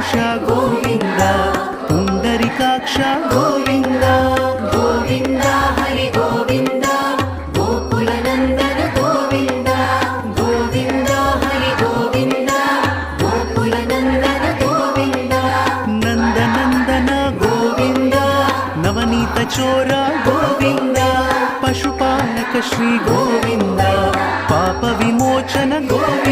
పురుష గోవింద పుండరికాక్ష గోవింద గోవింద హరి గోవింద గోకుల నందన గోవింద గోవింద హరి గోవింద గోకుల నందన గోవింద నందనందన గోవింద నవనీత చోర గోవింద పశుపాలక శ్రీ గోవింద పాప విమోచన గోవింద